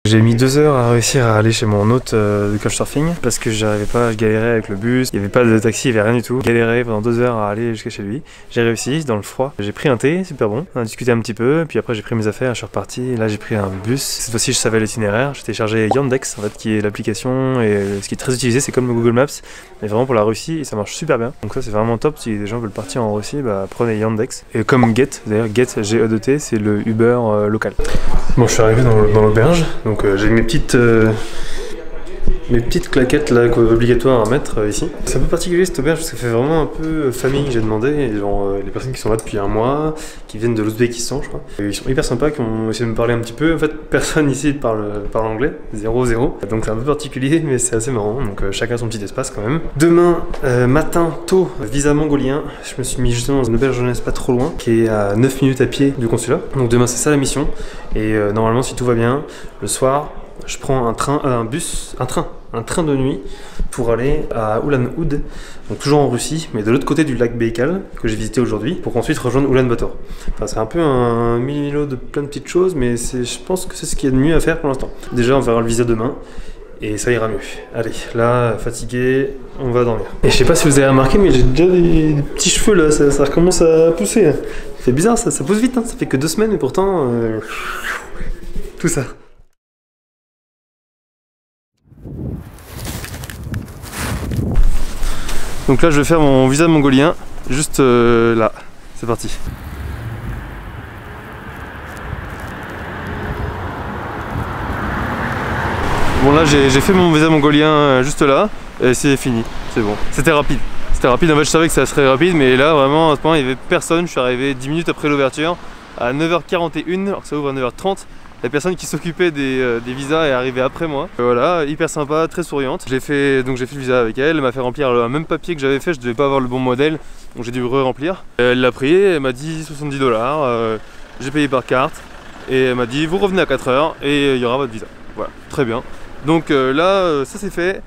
J'ai mis 2 heures à réussir à aller chez mon hôte de couchsurfing parce que j'arrivais pas, je galérais avec le bus, il n'y avait pas de taxi, il n'y avait rien du tout. Galérais pendant 2 heures à aller jusqu'à chez lui. J'ai réussi dans le froid. J'ai pris un thé, super bon. On a discuté un petit peu, puis après j'ai pris mes affaires, je suis reparti. Et là j'ai pris un bus. Cette fois-ci je savais l'itinéraire. J'ai téléchargé Yandex en fait, qui est l'application et ce qui est très utilisé, c'est comme le Google Maps, mais vraiment pour la Russie et ça marche super bien. Donc ça c'est vraiment top. Si les gens veulent partir en Russie, bah prenez Yandex. Et comme Get, d'ailleurs Get G-E-T, c'est le Uber local. Bon, je suis arrivé dans l'auberge, donc j'ai mes petites claquettes là obligatoires à mettre ici. C'est un peu particulier cette auberge parce que ça fait vraiment un peu famille. J'ai demandé, genre les personnes qui sont là depuis un mois, qui viennent de l'Ouzbékistan je crois. Et ils sont hyper sympas, qui ont essayé de me parler un petit peu. En fait personne ici parle anglais, 0-0. Donc c'est un peu particulier mais c'est assez marrant, donc chacun son petit espace quand même. Demain matin tôt, visa mongolien. Je me suis mis justement dans une auberge jeunesse pas trop loin, qui est à 9 minutes à pied du consulat. Donc demain c'est ça la mission. Et normalement si tout va bien, le soir je prends un train de nuit pour aller à Ulan-Ude, donc toujours en Russie, mais de l'autre côté du lac Baïkal que j'ai visité aujourd'hui, pour ensuite rejoindre Ulan-Bator. Enfin, c'est un peu un mini-milo de plein de petites choses, mais je pense que c'est ce qu'il y a de mieux à faire pour l'instant. Déjà, on verra le visa demain. Et ça ira mieux. Allez, là, fatigué, on va dormir. Et je sais pas si vous avez remarqué, mais j'ai déjà des petits cheveux là, ça recommence à pousser. Là. C'est bizarre, ça pousse vite, hein. Ça fait que 2 semaines, et pourtant, tout ça. Donc là je vais faire mon visa mongolien, juste là, c'est parti. Bon là j'ai fait mon visa mongolien juste là, et c'est fini, c'est bon. C'était rapide, en fait je savais que ça serait rapide, mais là vraiment à ce point il n'y avait personne. Je suis arrivé 10 minutes après l'ouverture, à 9h41, alors que ça ouvre à 9h30. La personne qui s'occupait des visas est arrivée après moi. Voilà, hyper sympa, très souriante. J'ai fait le visa avec elle, elle m'a fait remplir le même papier que j'avais fait, je devais pas avoir le bon modèle, donc j'ai dû re-remplir. Elle l'a pris, elle m'a dit 70 $, j'ai payé par carte, et elle m'a dit vous revenez à 4 heures et il y aura votre visa. Voilà, très bien. Donc là, ça c'est fait.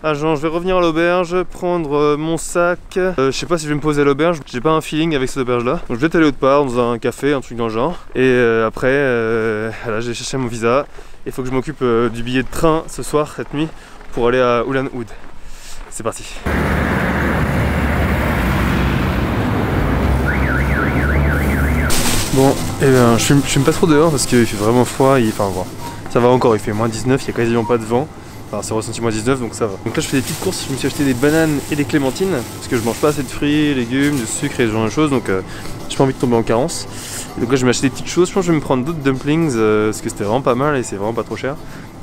Je vais revenir à l'auberge, prendre mon sac. Je sais pas si je vais me poser à l'auberge, j'ai pas un feeling avec cette auberge là. Donc je vais être allé autre part, dans un café, un truc dans le genre. Et après, là j'ai cherché mon visa. Il faut que je m'occupe du billet de train ce soir, cette nuit, pour aller à Ulan-Ude. C'est parti. Bon, et ben, je fume pas trop dehors parce qu'il fait vraiment froid. Enfin, bon, ça va encore, il fait moins 19, il y a quasiment pas de vent. Enfin, c'est ressenti moins 19 donc ça va. Donc là je fais des petites courses, je me suis acheté des bananes et des clémentines parce que je mange pas assez de fruits, légumes, de sucre et ce genre de choses, donc j'ai pas envie de tomber en carence. Et donc là je vais m'acheter des petites choses, je pense que je vais me prendre d'autres dumplings parce que c'était vraiment pas mal et c'est vraiment pas trop cher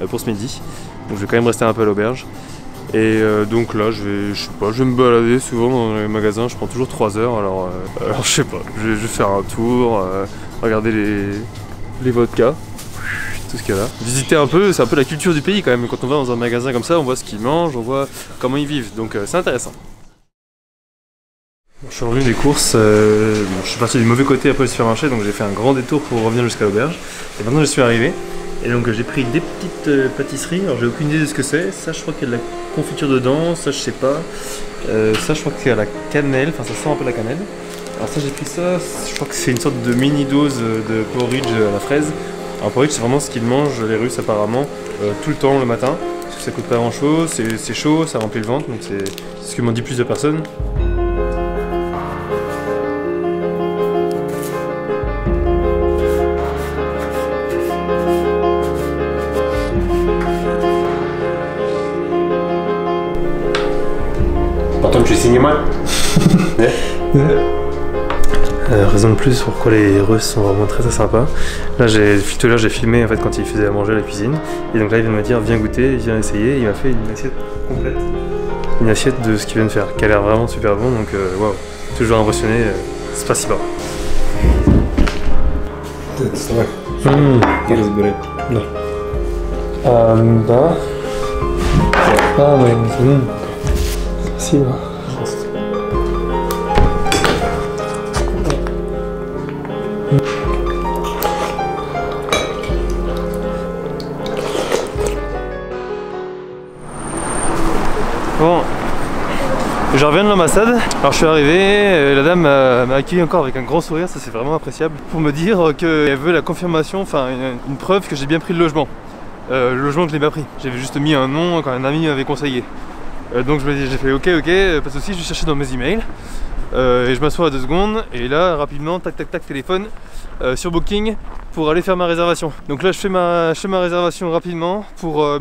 pour ce midi. Donc je vais quand même rester un peu à l'auberge. Et donc là je vais me balader souvent dans les magasins, je prends toujours 3 heures, alors je sais pas, je vais faire un tour, regarder les vodkas. Tout ce qu'il y a là. Visiter un peu, c'est un peu la culture du pays quand même. Quand on va dans un magasin comme ça, on voit ce qu'ils mangent, on voit comment ils vivent. Donc c'est intéressant. Bon, je suis revenu des courses. Je suis parti du mauvais côté après le supermarché, donc j'ai fait un grand détour pour revenir jusqu'à l'auberge. Et maintenant je suis arrivé. Et donc j'ai pris des petites pâtisseries. Alors j'ai aucune idée de ce que c'est. Ça je crois qu'il y a de la confiture dedans. Ça je sais pas. Ça je crois qu'il y a la cannelle. Enfin ça sent un peu la cannelle. Alors ça j'ai pris ça. Je crois que c'est une sorte de mini dose de porridge à la fraise. Alors porridge c'est vraiment ce qu'ils mangent les Russes apparemment tout le temps le matin, parce que ça coûte pas grand chose, c'est chaud, ça remplit le ventre, donc c'est ce que m'ont dit plusieurs personnes. Потом что снимать? Raison de plus pourquoi les Russes sont vraiment très sympas. Là tout à l'heure j'ai filmé en fait quand il faisait à manger à la cuisine. Et donc là il vient de me dire viens goûter, viens essayer. Il m'a fait une assiette complète. Une assiette de ce qu'il vient de faire, qui a l'air vraiment super bon, donc waouh, toujours impressionné, c'est pas si bas. Да. Спасибо. Bon, je reviens de l'ambassade. Alors je suis arrivé, la dame m'a accueilli encore avec un grand sourire, ça c'est vraiment appréciable, pour me dire qu'elle veut la confirmation, enfin une preuve que j'ai bien pris le logement. le logement que je n'ai pas pris. J'avais juste mis un nom quand un ami m'avait conseillé. Donc j'ai fait ok, pas de soucis, je vais chercher dans mes emails. Et je m'assois à 2 secondes et là rapidement tac téléphone sur Booking pour aller faire ma réservation. Donc là je fais ma réservation rapidement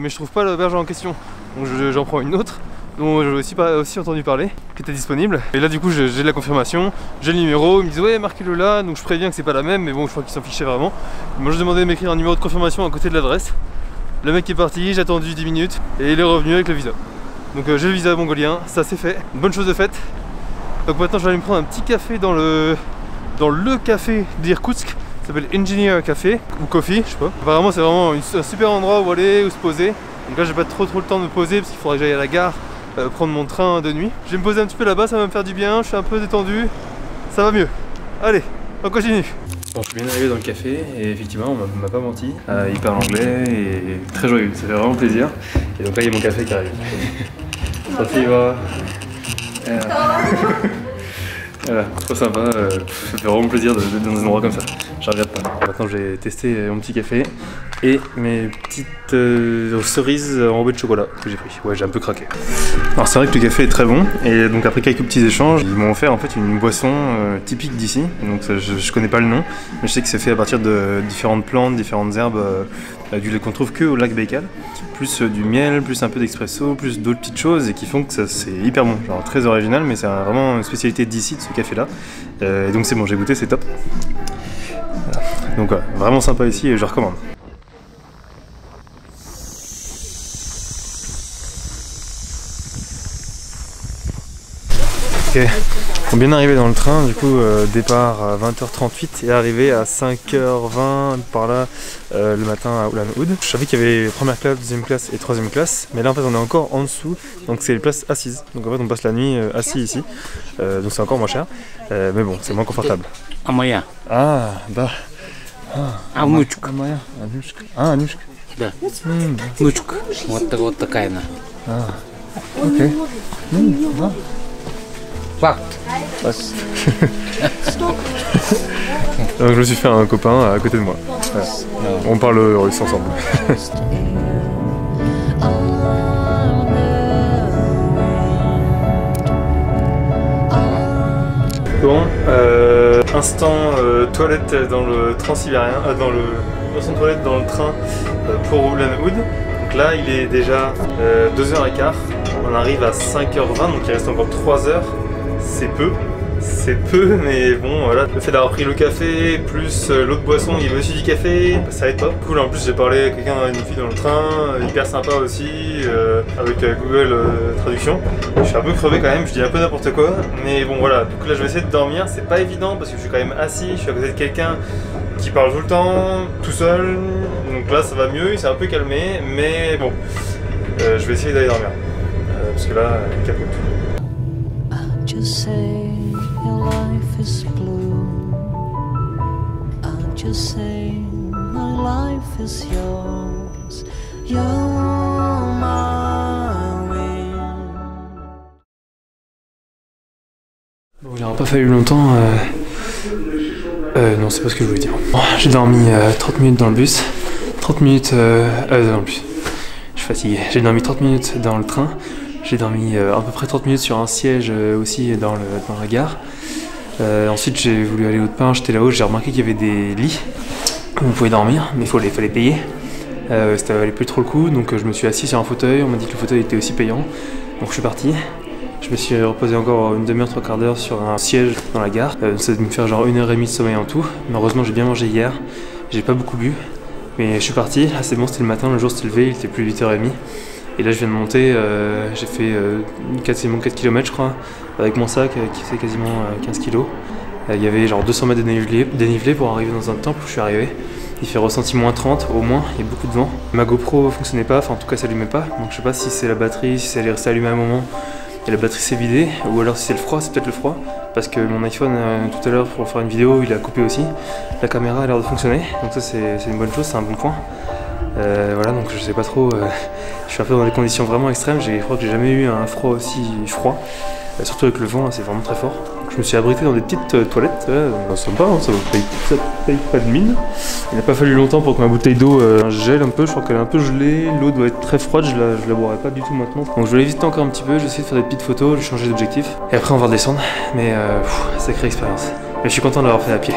mais je trouve pas l'auberge en question. Donc j'en prends une autre dont j'avais aussi entendu parler, qui était disponible. Et là du coup j'ai de la confirmation, j'ai le numéro, ils me disent ouais marquez-le là, donc je préviens que c'est pas la même, mais bon je crois qu'ils s'en fichaient vraiment. Ils m'ont juste demandé de m'écrire un numéro de confirmation à côté de l'adresse. Le mec est parti, j'ai attendu 10 minutes et il est revenu avec le visa. Donc j'ai le visa mongolien, ça c'est fait, bonne chose de faite. Donc maintenant je vais aller me prendre un petit café dans le café d'Irkoutsk, ça s'appelle Engineer Café ou Coffee, je sais pas. Apparemment c'est vraiment un super endroit où aller, où se poser. Donc là j'ai pas trop le temps de me poser parce qu'il faudrait que j'aille à la gare prendre mon train de nuit. Je vais me poser un petit peu là-bas, ça va me faire du bien, je suis un peu détendu, ça va mieux. Allez, on continue. Bon, je suis bien arrivé dans le café et effectivement on m'a pas menti, il parle anglais et très joyeux, ça fait vraiment plaisir. Et donc là il y a mon café qui arrive. Ça va. Voilà, trop sympa, ça fait vraiment plaisir d'être dans un endroit comme ça, je regrette pas. Maintenant j'ai testé mon petit café et mes petites cerises enrobées de chocolat que j'ai pris. Ouais, j'ai un peu craqué. Alors c'est vrai que le café est très bon et donc après quelques petits échanges, ils m'ont offert en fait une boisson typique d'ici. Donc je connais pas le nom, mais je sais que c'est fait à partir de différentes plantes, différentes herbes du lait qu'on trouve que au lac Baïkal. Plus du miel, plus un peu d'expresso, plus d'autres petites choses et qui font que ça c'est hyper bon. Genre très original, mais c'est vraiment une spécialité d'ici, de ce café là. Et donc c'est bon, j'ai goûté, c'est top. Voilà. Donc voilà, vraiment sympa ici et je recommande. Ok, on est bien arrivé dans le train, du coup départ à 20h38 et arrivé à 5h20 par là le matin à Ulan-Ude. Je savais qu'il y avait première classe, deuxième classe et troisième classe, mais là en fait on est encore en dessous, donc c'est les places assises. Donc en fait on passe la nuit assis ici, donc c'est encore moins cher, mais bon c'est moins confortable. А моя? Ah bah... А внучка? Моя, Анюшка. Ah Анюшка. Да. Внучка. Вот такая она. Ah, ok. Ah. Факт. Donc je me suis fait un copain à côté de moi. Voilà. On parle russe ensemble. Bon, instant toilette dans le transsibérien, instant toilette dans le train pour Ulan-Ude. Donc là il est déjà 2h15, on arrive à 5h20, donc il reste encore 3 heures. C'est peu, mais bon voilà, le fait d'avoir pris le café, plus l'autre boisson, il y avait aussi du café, ça aide pas. Cool, en plus j'ai parlé à quelqu'un, une fille dans le train, hyper sympa aussi, avec Google Traduction. Je suis un peu crevé quand même, je dis un peu n'importe quoi, mais bon voilà, donc là je vais essayer de dormir, c'est pas évident parce que je suis quand même assis, je suis à côté de quelqu'un qui parle tout le temps, tout seul, donc là ça va mieux, il s'est un peu calmé, mais bon, je vais essayer d'aller dormir, parce que là, il capote. Just say your life is blue. I just say my life is yours. You're my wind. Bon, il n'aura pas fallu longtemps. Non, c'est pas ce que je voulais dire. Bon, j'ai dormi 30 minutes dans le bus. 30 minutes dans le bus. Je suis fatigué. J'ai dormi 30 minutes dans le train. J'ai dormi à peu près 30 minutes sur un siège aussi dans la gare. Ensuite j'ai voulu aller autre part, j'étais là-haut, j'ai remarqué qu'il y avait des lits où on pouvait dormir, mais il fallait payer. Ça valait plus trop le coup, donc je me suis assis sur un fauteuil, on m'a dit que le fauteuil était aussi payant. Donc je suis parti. Je me suis reposé encore une demi-heure, 3/4 d'heure sur un siège dans la gare. Ça devait me faire genre 1h30 de sommeil en tout. Mais heureusement j'ai bien mangé hier, j'ai pas beaucoup bu. Mais je suis parti, là c'est bon, c'était le matin, le jour s'est levé, il était plus 8h30. Et là je viens de monter, j'ai fait quasiment 4 km je crois, avec mon sac qui faisait quasiment 15 kg. Il y avait genre 200 mètres de dénivelé pour arriver dans un temple où je suis arrivé. Il fait ressenti moins 30 au moins, il y a beaucoup de vent. Ma GoPro fonctionnait pas, enfin en tout cas ça allumait pas, donc je sais pas si c'est la batterie, si ça allait rester allumé à un moment et la batterie s'est vidée, ou alors si c'est le froid, c'est peut-être le froid, parce que mon iPhone tout à l'heure pour faire une vidéo il a coupé aussi. La caméra a l'air de fonctionner, donc ça c'est une bonne chose, c'est un bon point. Voilà, donc je sais pas trop, je suis un peu dans des conditions vraiment extrêmes, je crois que j'ai jamais eu un froid aussi froid, surtout avec le vent, c'est vraiment très fort. Je me suis abrité dans des petites toilettes, sympa, hein, ça paye pas de mine. Il n'a pas fallu longtemps pour que ma bouteille d'eau gèle un peu, je crois qu'elle est un peu gelée, l'eau doit être très froide, je la boirai pas du tout maintenant. Donc je vais aller visiter encore un petit peu, je vais essayer de faire des petites photos, je vais changer d'objectif. Et après on va redescendre, mais sacrée expérience. Mais je suis content de l'avoir fait à pied.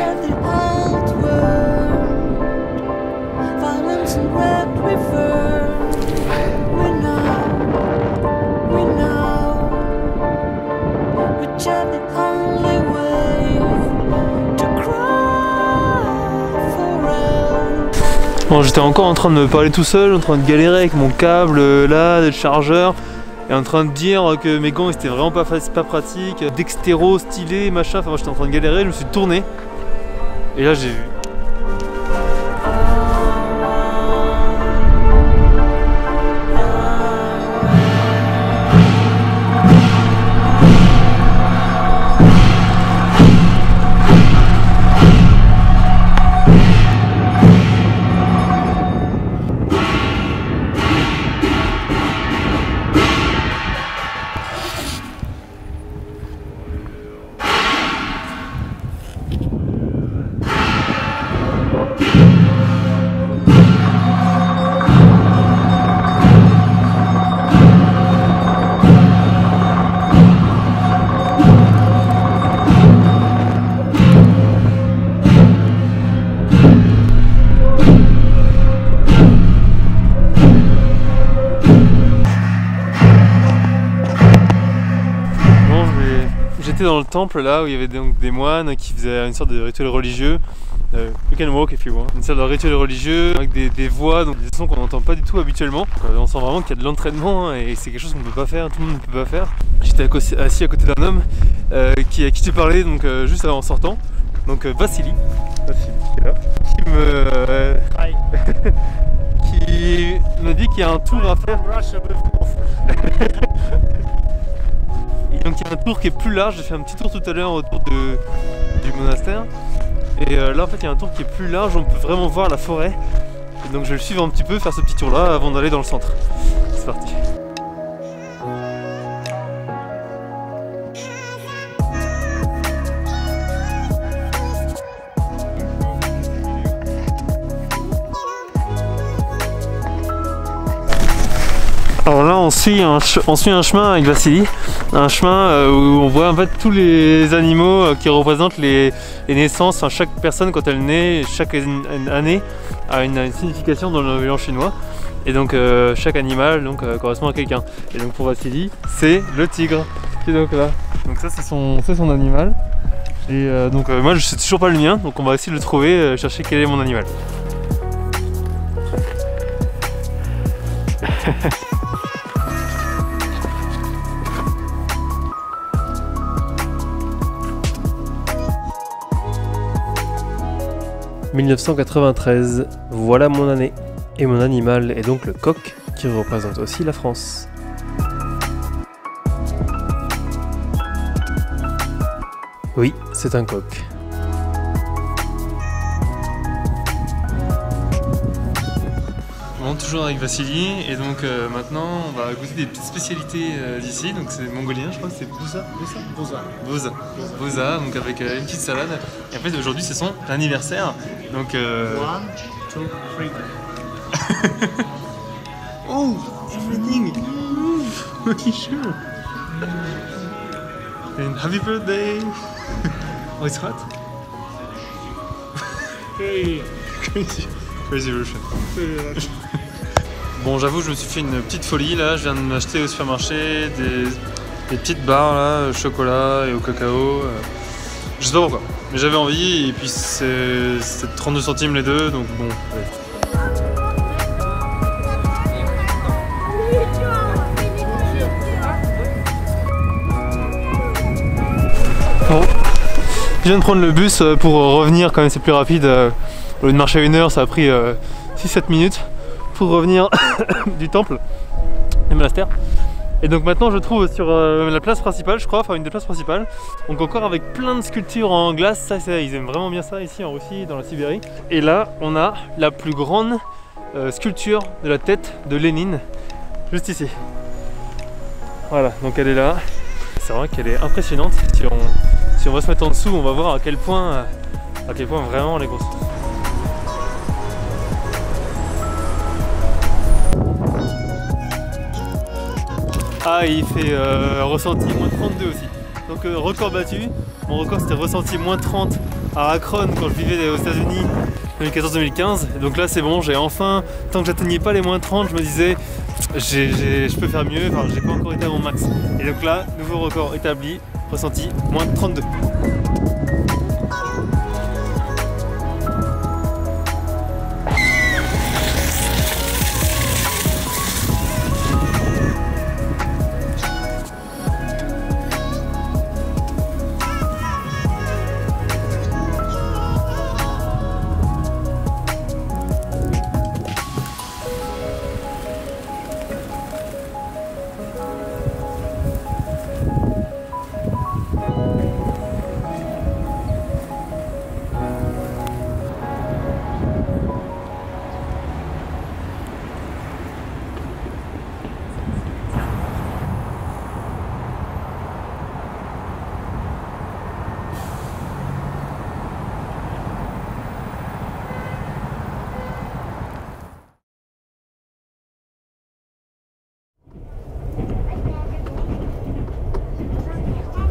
Bon, j'étais encore en train de me parler tout seul, en train de galérer avec mon câble là, le chargeur, et en train de dire que mes gants c'était vraiment pas pratique, dextéro, stylé, machin, enfin moi j'étais en train de galérer, je me suis tourné, et là j'ai vu. J'étais dans le temple là où il y avait donc des moines qui faisaient une sorte de rituel religieux. You can walk if you want. Une sorte de rituel religieux avec des voix, donc des sons qu'on n'entend pas du tout habituellement. On sent vraiment qu'il y a de l'entraînement hein, et c'est quelque chose qu'on ne peut pas faire, tout le monde ne peut pas faire. J'étais assis à côté d'un homme à qui tu parlais donc juste en sortant. Donc Vassili qui est là, qui me dit qu'il y a un tour à faire. Donc il y a un tour qui est plus large, j'ai fait un petit tour tout à l'heure autour du monastère. Et là en fait il y a un tour qui est plus large, on peut vraiment voir la forêt. Et donc je vais le suivre un petit peu, faire ce petit tour là avant d'aller dans le centre. C'est parti. Alors là on suit un chemin avec Vassili, un chemin où on voit en fait tous les animaux qui représentent les naissances, enfin, chaque personne quand elle naît, chaque année a une signification dans le mélange chinois. Et donc chaque animal donc, correspond à quelqu'un. Et donc pour Vassili, c'est le tigre qui est donc là. Donc ça c'est son animal. Et donc moi je sais toujours pas le mien, donc on va essayer de le trouver, chercher quel est mon animal. « 1993, voilà mon année. Et mon animal est donc le coq, qui représente aussi la France. » Oui, c'est un coq. On est toujours avec Vassili et donc maintenant on va goûter des petites spécialités d'ici, donc c'est mongolien je crois, c'est Boza, donc avec une petite salade. Et en fait aujourd'hui c'est son anniversaire, donc 1, 2, 3. Oh, everything. Okay, sure. And happy birthday. Oh, it's hot. Hey. Crazy Russian. Bon, j'avoue, je me suis fait une petite folie là. Je viens de m'acheter au supermarché des petites barres là, au chocolat et au cacao. Je sais pas pourquoi, mais j'avais envie et puis c'est 32 centimes les deux, donc bon. Ouais. Bon, je viens de prendre le bus pour revenir, quand même c'est plus rapide. Au lieu de marcher à 1 heure, ça a pris 6-7 minutes pour revenir du temple, du monastère. Et donc maintenant je trouve sur la place principale, je crois, enfin une des places principales. Donc encore avec plein de sculptures en glace, ça ils aiment vraiment bien ça ici en Russie, dans la Sibérie. Et là on a la plus grande sculpture de la tête de Lénine, juste ici. Voilà, donc elle est là. C'est vrai qu'elle est impressionnante. Si Si on va se mettre en dessous, on va voir à quel point vraiment elle est grosse. Ah, il fait ressenti moins 32 aussi. Donc record battu. Mon record c'était ressenti moins 30 à Akron quand je vivais aux États-Unis 2014-2015. Donc là c'est bon, j'ai enfin, tant que j'atteignais pas les moins 30, je me disais je peux faire mieux, enfin j'ai pas encore été à mon max. Et donc là, nouveau record établi, ressenti moins 32.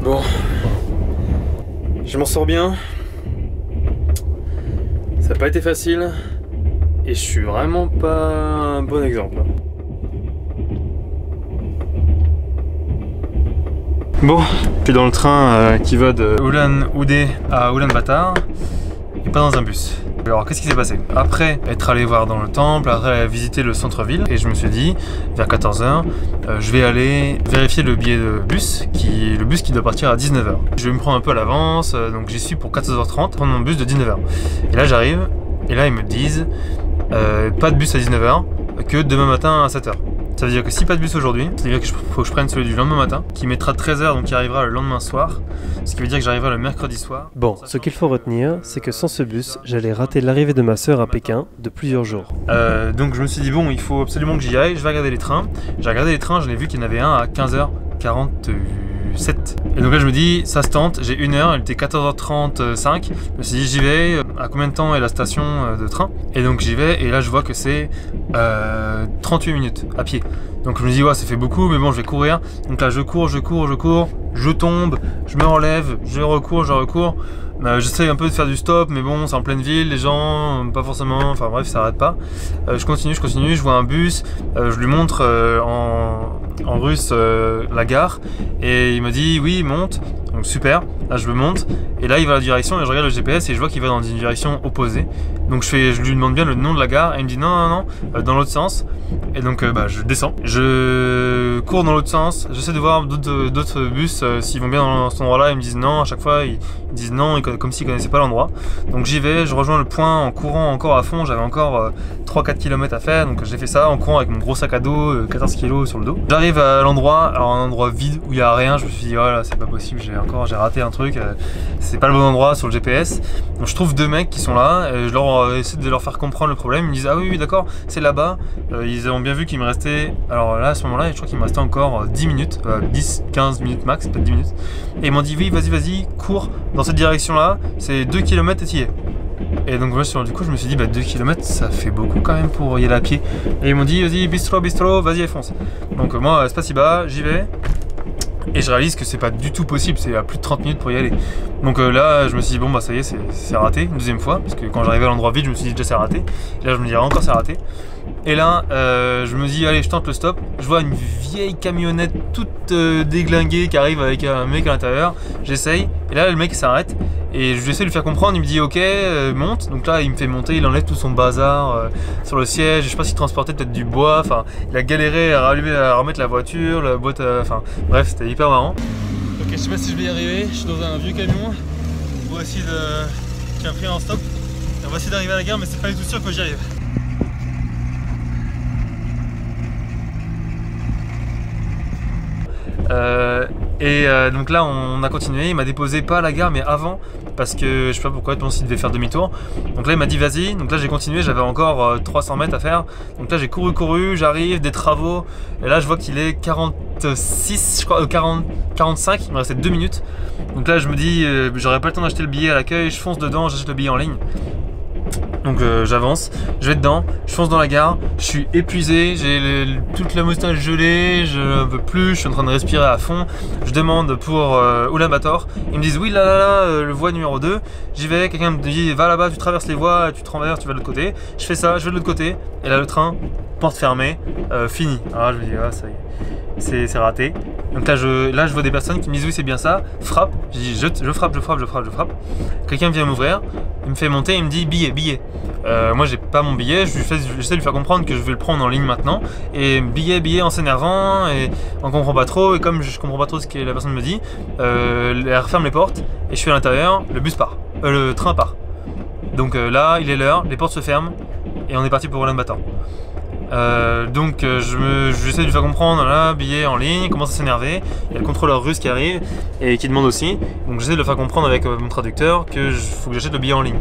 Bon, je m'en sors bien. Ça n'a pas été facile et je suis vraiment pas un bon exemple. Bon, je suis dans le train qui va de Ulan-Ude à Ulaanbaatar et pas dans un bus. Alors qu'est-ce qui s'est passé? Après être allé voir dans le temple, après visiter le centre-ville, et je me suis dit, vers 14 h, je vais aller vérifier le billet de bus, le bus qui doit partir à 19 h. Je vais me prendre un peu à l'avance, donc j'y suis pour 14 h 30, prendre mon bus de 19 h. Et là j'arrive, et là ils me disent, pas de bus à 19 h, que demain matin à 7 h. Ça veut dire que si pas de bus aujourd'hui, ça veut dire qu'il faut que je prenne celui du lendemain matin, qui mettra 13 h, donc qui arrivera le lendemain soir, ce qui veut dire que j'arriverai le mercredi soir. Bon, ce qu'il faut retenir, c'est que sans ce bus, j'allais rater l'arrivée de ma sœur à Pékin de plusieurs jours. Donc je me suis dit, bon, il faut absolument que j'y aille, je vais regarder les trains. J'ai regardé les trains, j'en ai vu qu'il y en avait un à 15 h 47. Et donc là je me dis, ça se tente, j'ai 1 heure, il était 14 h 35. Je me suis dit, j'y vais, à combien de temps est la station de train? Et donc j'y vais, et là je vois que c'est 38 minutes à pied. Donc je me dis, ouais, ça fait beaucoup, mais bon, je vais courir. Donc là je cours, je tombe, je me relève, je recours. J'essaye un peu de faire du stop, mais bon, c'est en pleine ville, les gens, pas forcément, enfin bref, ça arrête pas. Je continue, je vois un bus, je lui montre en russe la gare, et il me dit, oui, monte, donc super, là je me monte, et là il va à la direction, et je regarde le GPS, et je vois qu'il va dans une direction opposée. Donc je lui demande bien le nom de la gare, et il me dit, non, dans l'autre sens, et donc je descends, je cours dans l'autre sens, j'essaie de voir d'autres bus s'ils vont bien dans cet endroit-là, ils me disent non, à chaque fois ils disent non, comme s'ils connaissaient pas l'endroit. Donc j'y vais, je rejoins le point en courant encore à fond, j'avais encore 3-4 km à faire, donc j'ai fait ça en courant avec mon gros sac à dos, 14 kg sur le dos. J'arrive à l'endroit, alors un endroit vide où il n'y a rien, je me suis dit, oh là, c'est pas possible, j'ai raté un truc, c'est pas le bon endroit sur le GPS. Donc je trouve 2 mecs qui sont là, et je leur essaie de leur faire comprendre le problème, ils me disent, ah oui d'accord, c'est là-bas. Ils ont bien vu qu'il me restait, alors là à ce moment-là, je crois qu'il me restait encore 10 minutes, 10-15 minutes max, peut-être 10 minutes. Et ils m'ont dit, oui, vas-y, cours dans cette direction-là, c'est 2 km et t'y es. Et donc moi, du coup, je me suis dit, 2 km, ça fait beaucoup quand même pour y aller à pied. Et ils m'ont dit, vas-y, bistro, vas-y, fonce. Donc moi, Spasiba, j'y vais. Et je réalise que c'est pas du tout possible, c'est à plus de 30 minutes pour y aller. Donc là, je me suis dit, bon, ça y est, c'est raté, une deuxième fois. Parce que quand j'arrivais à l'endroit vide, je me suis dit, déjà, c'est raté. Et là, je me dis, encore, c'est raté. Et là, je me dis, allez, je tente le stop. Je vois une vieille camionnette toute déglinguée qui arrive avec un mec à l'intérieur. J'essaye. Et là, le mec s'arrête. Et je vais essayer de lui faire comprendre. Il me dit, ok, monte. Donc là, il me fait monter. Il enlève tout son bazar sur le siège. Je sais pas s'il transportait peut-être du bois. Enfin, il a galéré à remettre la voiture, la boîte. Enfin, bref, c'était hyper marrant. Ok, je sais pas si je vais y arriver. Je suis dans un vieux camion. On va essayer qui a pris un stop. Et on va essayer d'arriver à la gare, mais c'est pas du tout sûr que j'y arrive. Et donc là on a continué, il m'a déposé pas à la gare mais avant, parce que je sais pas pourquoi, je pense qu'il devait faire demi-tour. Donc là il m'a dit vas-y, donc là j'ai continué, j'avais encore 300 mètres à faire. Donc là j'ai couru, j'arrive, des travaux, et là je vois qu'il est 46, je crois, 45, il me restait 2 minutes. Donc là je me dis, j'aurais pas le temps d'acheter le billet à l'accueil, je fonce dedans, j'achète le billet en ligne. Donc j'avance, je vais dedans, je fonce dans la gare, je suis épuisé, j'ai toute la moustache gelée, je ne peux plus, je suis en train de respirer à fond. Je demande pour Ulaanbaatar, ils me disent oui là, le voie numéro 2, j'y vais, quelqu'un me dit va là-bas, tu traverses les voies, tu te renverses, tu vas de l'autre côté. Je fais ça, je vais de l'autre côté, et là le train, porte fermée, fini. Alors je me dis ah ça y est, c'est raté. Donc là je vois des personnes qui me disent oui c'est bien ça, frappe, je dis je frappe. Quelqu'un vient m'ouvrir, il me fait monter, il me dit billet. Moi j'ai pas mon billet, j'essaie de lui faire comprendre que je vais le prendre en ligne maintenant. Et billet en s'énervant, et on comprend pas trop, et comme je comprends pas trop ce que la personne me dit, elle referme les portes, et je suis à l'intérieur, le train part. Donc là il est l'heure, les portes se ferment, et on est parti pour Ulaanbaatar. Donc j'essaie de lui faire comprendre, là, billet en ligne, il commence à s'énerver, il y a le contrôleur russe qui arrive et qui demande aussi, donc j'essaie de le faire comprendre avec mon traducteur que faut que j'achète le billet en ligne.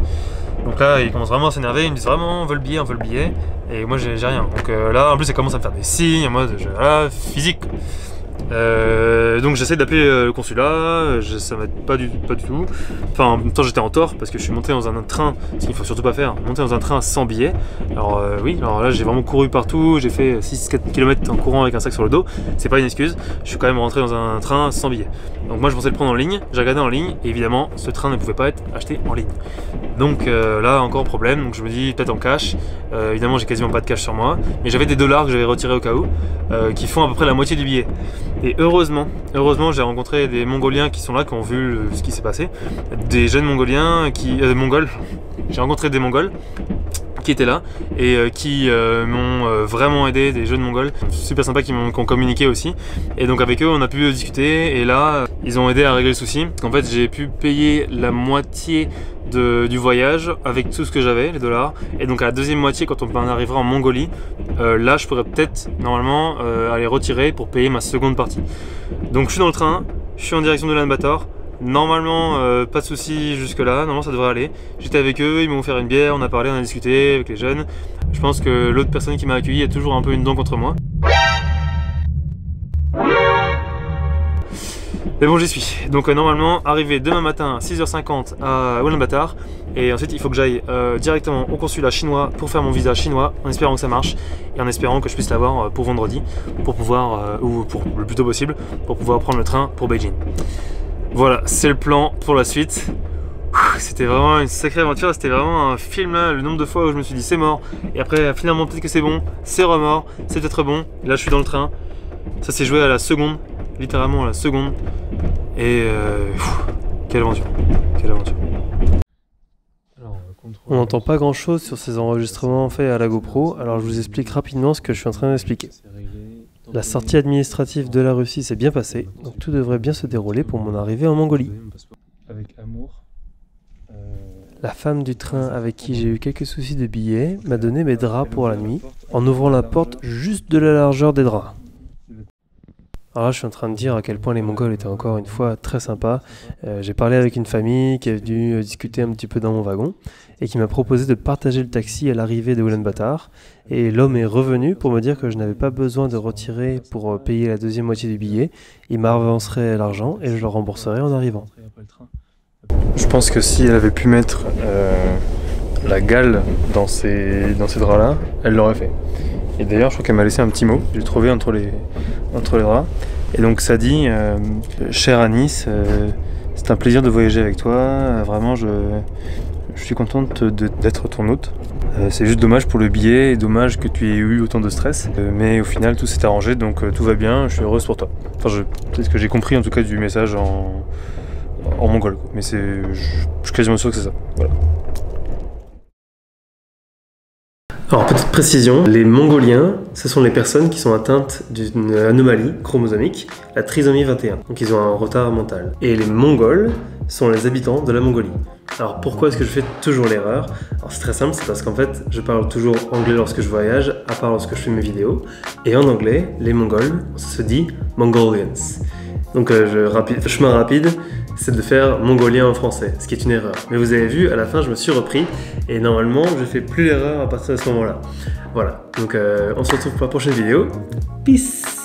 Donc là il commence vraiment à s'énerver, il me dit vraiment on veut le billet, et moi j'ai rien. Donc là en plus il commence à me faire des signes en mode physique. Donc j'essaie d'appeler le consulat, ça m'aide pas du tout. Enfin en même temps j'étais en tort parce que je suis monté dans un train, ce qu'il faut surtout pas faire, monter dans un train sans billet. Alors oui, alors là j'ai vraiment couru partout, j'ai fait 6-4 km en courant avec un sac sur le dos, c'est pas une excuse, je suis quand même rentré dans un train sans billet. Donc moi je pensais le prendre en ligne, j'ai regardé en ligne et évidemment ce train ne pouvait pas être acheté en ligne. Donc là encore problème, donc je me dis peut-être en cash, évidemment j'ai quasiment pas de cash sur moi, mais j'avais des dollars que j'avais retirés au cas où, qui font à peu près la moitié du billet. Et heureusement j'ai rencontré des Mongoliens qui sont là, qui ont vu ce qui s'est passé, des jeunes Mongoliens Mongols, j'ai rencontré des Mongols qui étaient là et qui m'ont vraiment aidé, des jeunes Mongols super sympas qui ont communiqué aussi, et donc avec eux on a pu discuter, et là ils ont aidé à régler le souci. En fait j'ai pu payer la moitié du voyage avec tout ce que j'avais, les dollars, et donc à la deuxième moitié quand on arrivera en Mongolie, là je pourrais peut-être normalement aller retirer pour payer ma seconde partie. Donc je suis dans le train, je suis en direction de Ulaanbaatar. Normalement, pas de soucis jusque là, normalement ça devrait aller. J'étais avec eux, ils m'ont offert une bière, on a parlé, on a discuté avec les jeunes. Je pense que l'autre personne qui m'a accueilli a toujours un peu une dent contre moi. Mais bon, j'y suis. Donc normalement, arrivé demain matin à 6h50 à Ulaanbaatar, et ensuite il faut que j'aille directement au consulat chinois pour faire mon visa chinois, en espérant que ça marche, et en espérant que je puisse l'avoir pour vendredi, pour pouvoir, ou pour le plus tôt possible, pour pouvoir prendre le train pour Beijing. Voilà, c'est le plan pour la suite. C'était vraiment une sacrée aventure, c'était vraiment un film là, le nombre de fois où je me suis dit c'est mort, et après finalement peut-être que c'est bon, c'est remort, c'est peut-être bon, et là je suis dans le train, ça s'est joué à la seconde, littéralement à la seconde, et quelle aventure, quelle aventure. On n'entend pas grand chose sur ces enregistrements faits à la GoPro, alors je vous explique rapidement ce que je suis en train d'expliquer. La sortie administrative de la Russie s'est bien passée, donc tout devrait bien se dérouler pour mon arrivée en Mongolie. La femme du train avec qui j'ai eu quelques soucis de billets m'a donné mes draps pour la nuit, en ouvrant la porte juste de la largeur des draps. Alors là je suis en train de dire à quel point les Mongols étaient encore une fois très sympas. J'ai parlé avec une famille qui est venue discuter un petit peu dans mon wagon et qui m'a proposé de partager le taxi à l'arrivée de Ulaanbaatar, et l'homme est revenu pour me dire que je n'avais pas besoin de retirer pour payer la deuxième moitié du billet, il m'avancerait l'argent et je le rembourserais en arrivant. Je pense que si elle avait pu mettre la gale dans ces draps là, elle l'aurait fait. Et d'ailleurs je crois qu'elle m'a laissé un petit mot, j'ai trouvé entre les draps, et donc ça dit cher Anis, c'est un plaisir de voyager avec toi, vraiment je suis contente d'être ton hôte. C'est juste dommage pour le billet et dommage que tu aies eu autant de stress, mais au final tout s'est arrangé, donc tout va bien, je suis heureuse pour toi. Enfin c'est ce que j'ai compris en tout cas du message en mongol, mais je suis quasiment sûr que c'est ça. Voilà. Alors petite précision, les Mongoliens, ce sont les personnes qui sont atteintes d'une anomalie chromosomique, la trisomie 21, donc ils ont un retard mental. Et les Mongols sont les habitants de la Mongolie. Alors pourquoi est-ce que je fais toujours l'erreur? Alors c'est très simple, c'est parce qu'en fait je parle toujours anglais lorsque je voyage, à part lorsque je fais mes vidéos, et en anglais, les Mongols, ça se dit Mongolians. Donc chemin rapide, c'est de faire mongolien en français, ce qui est une erreur. Mais vous avez vu, à la fin, je me suis repris et normalement, je fais plus l'erreur à partir de ce moment-là. Voilà, donc on se retrouve pour la prochaine vidéo. Peace!